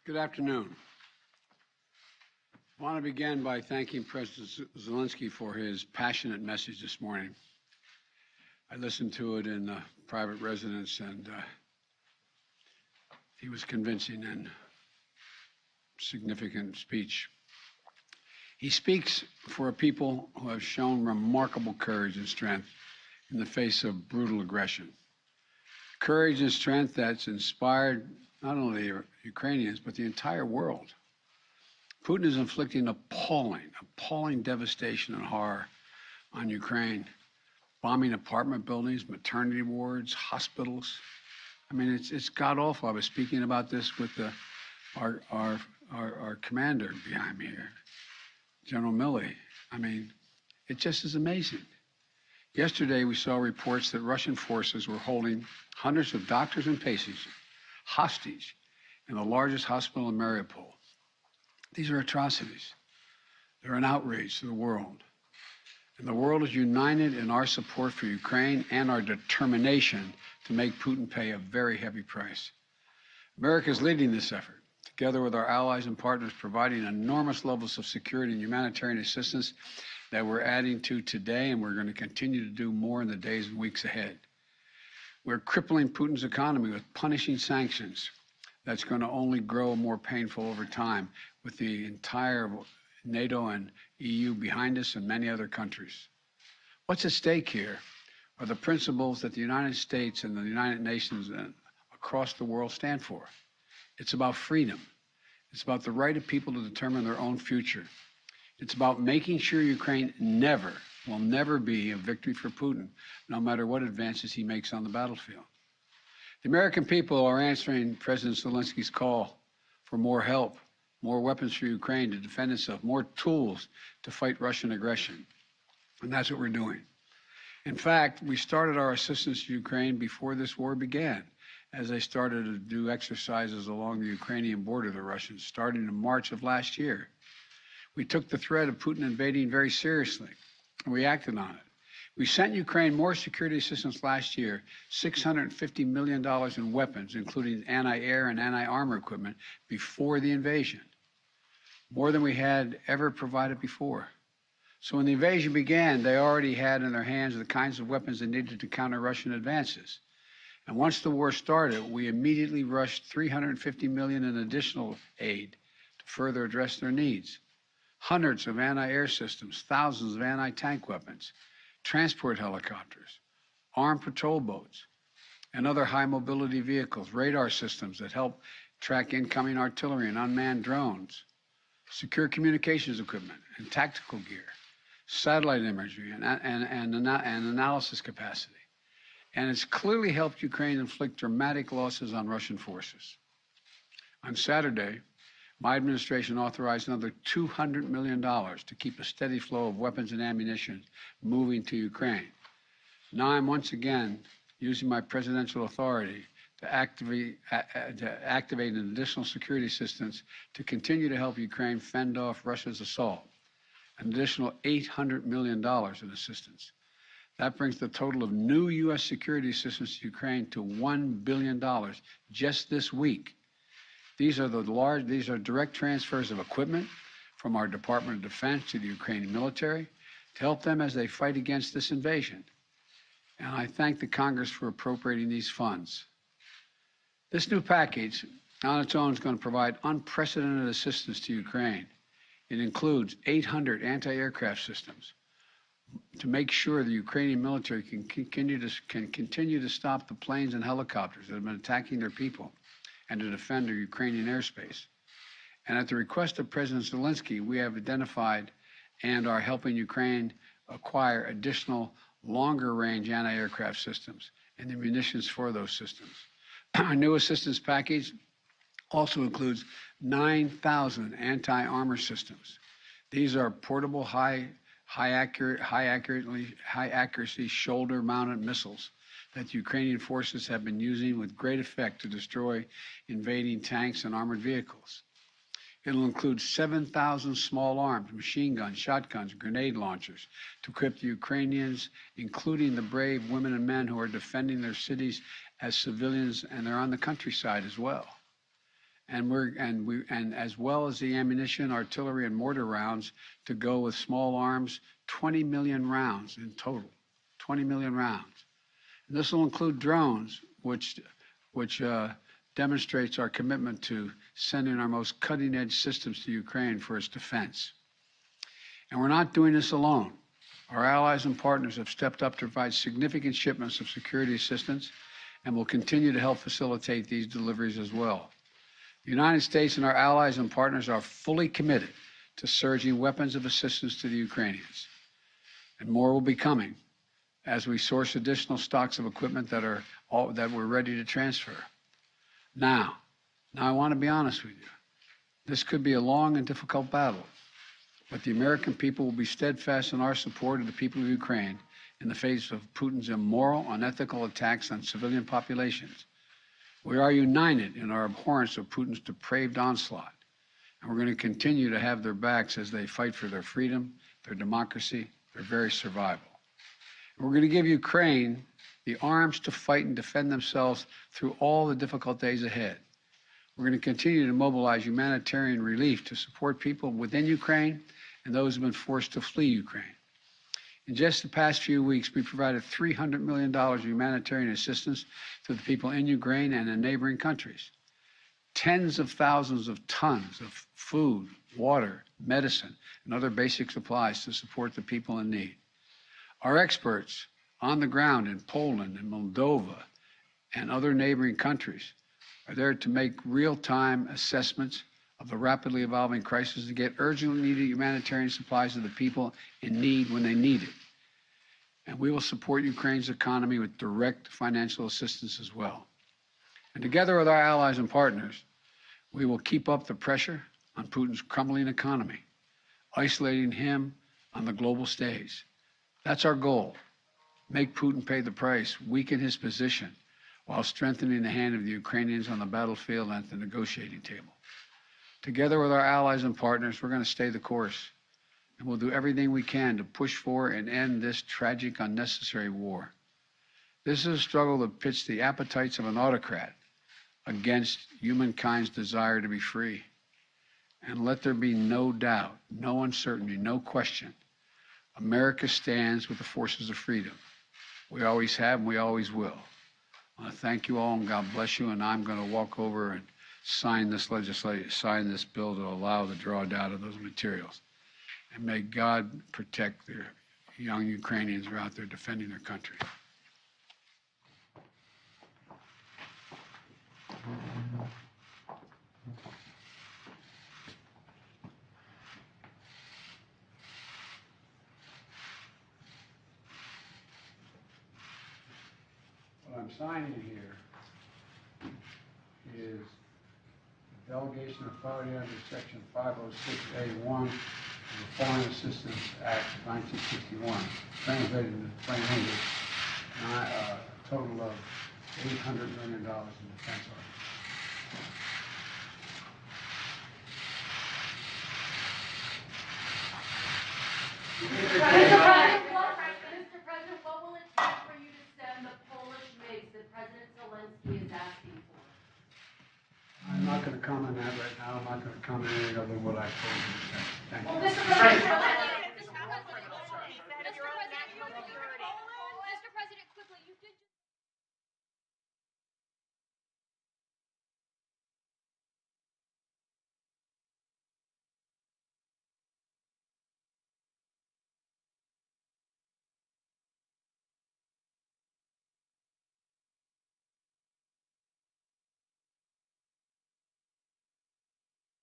Good afternoon. I want to begin by thanking President Zylynskyy for his passionate message this morning. I listened to it in the private residence, and he was convincing and significant speech. He speaks for a people who have shown remarkable courage and strength in the face of brutal aggression. Courage and strength that's inspired not only the Ukrainians, but the entire world. Putin is inflicting appalling devastation and horror on Ukraine, bombing apartment buildings, maternity wards, hospitals. I mean, it's god-awful. I was speaking about this with our commander behind me here, General Milley. I mean, it just is amazing. Yesterday, we saw reports that Russian forces were holding hundreds of doctors and patients hostage in the largest hospital in Mariupol. These are atrocities. They're an outrage to the world. And the world is united in our support for Ukraine and our determination to make Putin pay a very heavy price. America is leading this effort, together with our allies and partners, providing enormous levels of security and humanitarian assistance that we're adding to today, and we're going to continue to do more in the days and weeks ahead. We're crippling Putin's economy with punishing sanctions that's going to only grow more painful over time, with the entire NATO and EU behind us and many other countries. What's at stake here are the principles that the United States and the United Nations and across the world stand for. It's about freedom. It's about the right of people to determine their own future. It's about making sure Ukraine will never be a victory for Putin, no matter what advances he makes on the battlefield. The American people are answering President Zylynsky's call for more help, more weapons for Ukraine to defend itself, more tools to fight Russian aggression. And that's what we're doing. In fact, we started our assistance to Ukraine before this war began, as they started to do exercises along the Ukrainian border, the Russians, starting in March of last year. We took the threat of Putin invading very seriously, and we acted on it. We sent Ukraine more security assistance last year, $650 million in weapons, including anti-air and anti-armor equipment, before the invasion, more than we had ever provided before. So when the invasion began, they already had in their hands the kinds of weapons they needed to counter Russian advances. And once the war started, we immediately rushed $350 million in additional aid to further address their needs. Hundreds of anti-air systems, thousands of anti-tank weapons, transport helicopters, armed patrol boats, and other high-mobility vehicles, radar systems that help track incoming artillery and unmanned drones, secure communications equipment and tactical gear, satellite imagery and analysis capacity. And it's clearly helped Ukraine inflict dramatic losses on Russian forces. On Saturday, my administration authorized another $200 million to keep a steady flow of weapons and ammunition moving to Ukraine. Now I'm once again using my presidential authority to activate an additional security assistance to continue to help Ukraine fend off Russia's assault, an additional $800 million in assistance. That brings the total of new U.S. security assistance to Ukraine to $1 billion just this week. These are direct transfers of equipment from our Department of Defense to the Ukrainian military to help them as they fight against this invasion. And I thank the Congress for appropriating these funds. This new package on its own is going to provide unprecedented assistance to Ukraine. It includes 800 anti-aircraft systems to make sure the Ukrainian military can continue to stop the planes and helicopters that have been attacking their people, and to defend their Ukrainian airspace. And at the request of President Zylynskyy, we have identified and are helping Ukraine acquire additional longer-range anti-aircraft systems and the munitions for those systems. Our new assistance package also includes 9,000 anti-armor systems. These are portable, high accuracy shoulder-mounted missiles that the Ukrainian forces have been using with great effect to destroy invading tanks and armored vehicles. It'll include 7,000 small arms, machine guns, shotguns, grenade launchers to equip the Ukrainians, including the brave women and men who are defending their cities as civilians, and they're on the countryside as well. and as well as the ammunition, artillery, and mortar rounds to go with small arms, 20 million rounds in total, 20 million rounds. And this will include drones, which demonstrates our commitment to sending our most cutting-edge systems to Ukraine for its defense. And we're not doing this alone. Our allies and partners have stepped up to provide significant shipments of security assistance and will continue to help facilitate these deliveries as well. The United States and our allies and partners are fully committed to surging weapons of assistance to the Ukrainians. And more will be coming as we source additional stocks of equipment that we're ready to transfer. Now I want to be honest with you. This could be a long and difficult battle, but the American people will be steadfast in our support of the people of Ukraine in the face of Putin's immoral, unethical attacks on civilian populations. We are united in our abhorrence of Putin's depraved onslaught, and we're going to continue to have their backs as they fight for their freedom, their democracy, their very survival. And we're going to give Ukraine the arms to fight and defend themselves through all the difficult days ahead. We're going to continue to mobilize humanitarian relief to support people within Ukraine and those who have been forced to flee Ukraine. In just the past few weeks, we provided $300 million of humanitarian assistance to the people in Ukraine and in neighboring countries. Tens of thousands of tons of food, water, medicine, and other basic supplies to support the people in need. Our experts on the ground in Poland and Moldova and other neighboring countries are there to make real-time assessments of the rapidly evolving crisis to get urgently needed humanitarian supplies to the people in need when they need it. And we will support Ukraine's economy with direct financial assistance as well. And together with our allies and partners, we will keep up the pressure on Putin's crumbling economy, isolating him on the global stage. That's our goal. Make Putin pay the price, weaken his position, while strengthening the hand of the Ukrainians on the battlefield and at the negotiating table. Together with our allies and partners, we're going to stay the course, and we'll do everything we can to push for and end this tragic, unnecessary war. This is a struggle that pits the appetites of an autocrat against humankind's desire to be free. And let there be no doubt, no uncertainty, no question. America stands with the forces of freedom. We always have and we always will. I want to thank you all and God bless you. And I'm going to walk over and sign this legislation, sign this bill to allow the drawdown of those materials. And may God protect the young Ukrainians who are out there defending their country. What I'm signing here is the delegation authority under Section 506A1 of the Foreign Assistance Act of 1961, translated into plain English, a total of $800 million in defense arms. Mr. President, what will it take for you to send the Polish MiGs that President Zylynskyy is asking for? I'm not going to comment on that right now. I'm not going to comment on anything other than what I told you. Thank you. Well, Mr. President,